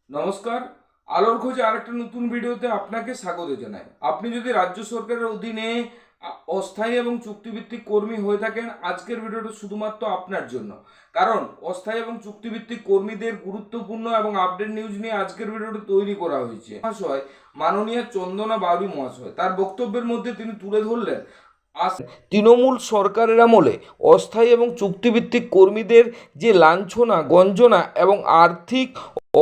নমস্কার, আলোর খোঁজে আরেকটা নতুন ভিডিওতে আপনাকে স্বাগত জানাই। আপনি যদি রাজ্য সরকারের অধীনে অস্থায়ী এবং চুক্তিভিত্তিক কর্মী হয়ে থাকেন, আজকের ভিডিওটা শুধুমাত্র আপনার জন্য। কারণ অস্থায়ী এবং চুক্তিভিত্তিক কর্মীদের গুরুত্বপূর্ণ এবং আপডেট নিউজ নিয়ে আজকের ভিডিওটা তৈরি করা হয়েছে। মহাশয় মাননীয় চন্দনা বাউরি মহাশয় তার বক্তব্যের মধ্যে তিনি তুলে ধরলেন তৃণমূল সরকারের আমলে অস্থায়ী এবং চুক্তিভিত্তিক কর্মীদের যে লাঞ্ছনা, গঞ্জনা এবং আর্থিক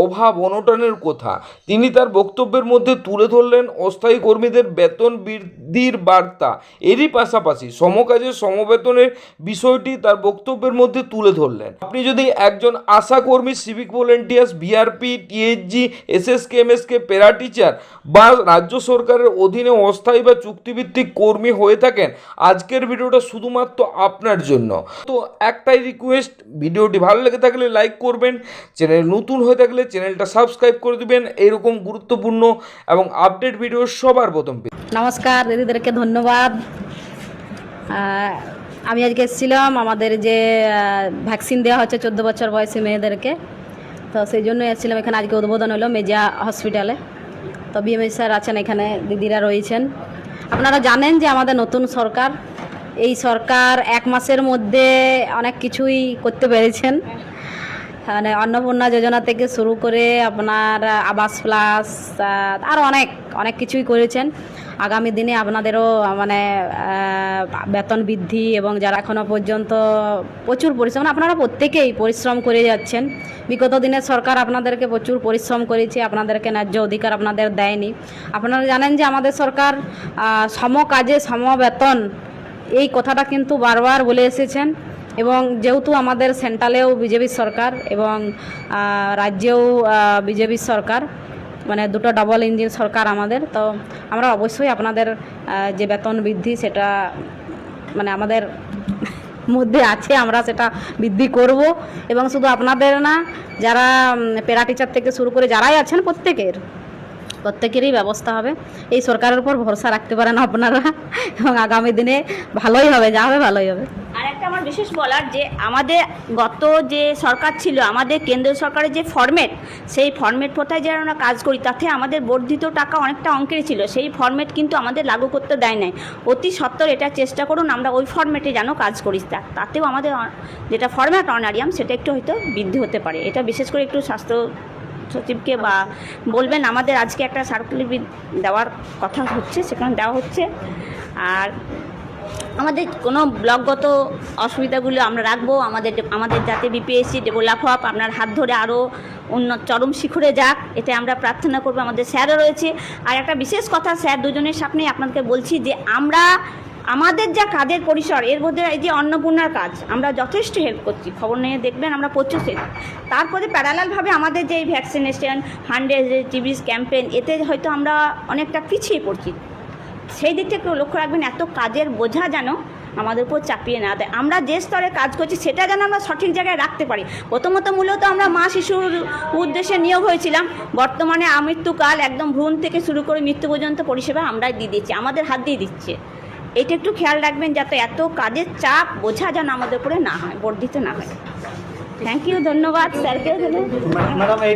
অভাব অনটনের কথা তিনি তার বক্তব্যের মধ্যে তুলে ধরলেন। অস্থায়ী কর্মীদের বেতন বৃদ্ধির বার্তা, এরই পাশাপাশি সমকাজের সমবেতনের বিষয়টি তার বক্তব্যের মধ্যে তুলে ধরলেন। আপনি যদি একজন আশাকর্মী, civic volunteers, BRP, THG, SSK, MSK, para teacher বা রাজ্য সরকারের অধীনে অস্থায়ী বা চুক্তিভিত্তিক কর্মী হয়ে থাকেন, আজকের ভিডিওটা শুধুমাত্র আপনার জন্য। তো একটাই রিকোয়েস্ট, ভিডিওটি ভালো লেগে থাকলে লাইক করবেন, চ্যানেল নতুন হয়ে থাকলে চ্যানেলটা সাবস্ক্রাইব করে দিবেন এরকম গুরুত্বপূর্ণ এবং আপডেট ভিডিও সবার প্রথম পেতে। নমস্কার দিদিদেরকে ধন্যবাদ। আমি আজকে এসেছিলাম আমাদের যে ভ্যাকসিন দেওয়া হচ্ছে 14 বছর বয়সী মেয়েদেরকে, তো সেই জন্য এসেছিলাম। এখানে আজকে উদ্বোধন হলো মেজা হসপিটালে। তো বিএমএস স্যার আছেন, এখানে দিদিরা রয়েছেন। আপনারা জানেন যে আমাদের নতুন সরকার, এই সরকার 1 মাসের মধ্যে অনেক কিছুই করতে পেরেছেন। মানে অন্নপূর্ণা যোজনা থেকে শুরু করে আপনার আবাস প্লাস আর অনেক কিছুই করেছেন। আগামী দিনে আপনাদেরও মানে বেতন বৃদ্ধি এবং যারা এখনও পর্যন্ত প্রচুর পরিশ্রম, আপনারা প্রত্যেকেই পরিশ্রম করে যাচ্ছেন। বিগত দিনের সরকার আপনাদেরকে প্রচুর পরিশ্রম করেছে, আপনাদেরকে ন্যায্য অধিকার আপনাদের দেয়নি। আপনারা জানেন যে আমাদের সরকার সম কাজে সম বেতন, এই কথাটা কিন্তু বারবার বলে এসেছেন। এবং যেহেতু আমাদের সেন্ট্রালেও বিজেপি সরকার এবং রাজ্যেও বিজেপি সরকার, মানে দুটো ডাবল ইঞ্জিন সরকার আমাদের, তো আমরা অবশ্যই আপনাদের যে বেতন বৃদ্ধি সেটা মানে আমাদের মধ্যে আছে, আমরা সেটা বৃদ্ধি করব। এবং শুধু আপনাদের না, যারা প্যারা টিচার থেকে শুরু করে যারাই আছেন প্রত্যেকেরই ব্যবস্থা হবে। এই সরকারের উপর ভরসা রাখতে পারেন আপনারা, এবং আগামী দিনে ভালোই হবে, যা হবে ভালোই হবে। আর একটা আমার বিশেষ বলার যে আমাদের গত যে সরকার ছিল, আমাদের কেন্দ্রীয় সরকারের যে ফরম্যাট, সেই ফরম্যাট প্রথায় যারা আমরা কাজ করি তাতে আমাদের বর্ধিত টাকা অনেকটা অঙ্কের ছিল। সেই ফরম্যাট কিন্তু আমাদের লাগু করতে দেয় নাই। অতি সত্বর এটা চেষ্টা করুন আমরা ওই ফরম্যাটে যেন কাজ করি, তাতেও আমাদের যেটা ফরম্যাট অনারিয়াম সেটা একটু হয়তো বৃদ্ধি হতে পারে। এটা বিশেষ করে একটু স্বাস্থ্য সচিবকে বা বলবেন। আমাদের আজকে একটা সার্কুলার দেওয়ার কথা হচ্ছে, সেখানে দেওয়া হচ্ছে। আর আমাদের কোনো ব্লকগত অসুবিধাগুলো আমরা রাখবো, আমাদের যাতে বিপিএসসি ডেভেলপ হওয়া আপনার হাত ধরে আরও উন্নত চরম শিখরে যাক, এটা আমরা প্রার্থনা করবো। আমাদের স্যারও রয়েছে। আর একটা বিশেষ কথা স্যার দুজনের সামনেই আপনাদেরকে বলছি যে আমাদের যা কাজের পরিসর, এর মধ্যে এই যে অন্নপূর্ণার কাজ আমরা যথেষ্ট হেল্প করছি, খবর নিয়ে দেখবেন আমরা প্রচুর হেল্প। তারপরে প্যারালালভাবে আমাদের যে ভ্যাকসিনেশন 100 টিবিস ক্যাম্পেইন, এতে হয়তো আমরা অনেকটা পিছিয়ে পড়ছি। সেই দিক থেকে লক্ষ্য রাখবেন, এত কাজের বোঝা যেন আমাদের উপর চাপিয়ে না দেয়। আমরা যে স্তরে কাজ করছি সেটা যেন আমরা সঠিক জায়গায় রাখতে পারি। প্রথমত মূলত আমরা মা শিশুর উদ্দেশ্যে নিয়োগ হয়েছিলাম, বর্তমানে আমৃত্যুকাল একদম ভ্রূণ থেকে শুরু করে মৃত্যু পর্যন্ত পরিষেবা আমরাই দিয়ে দিচ্ছি, আমাদের হাত দিয়ে দিচ্ছে। এটা একটু খেয়াল রাখবেন যাতে এত কাজের চাপ বোঝা যেন আমাদের উপরে না হয়, বর্ধিত না হয়। থ্যাংক ইউ, ধন্যবাদ স্যারকেও ধন্যবাদ।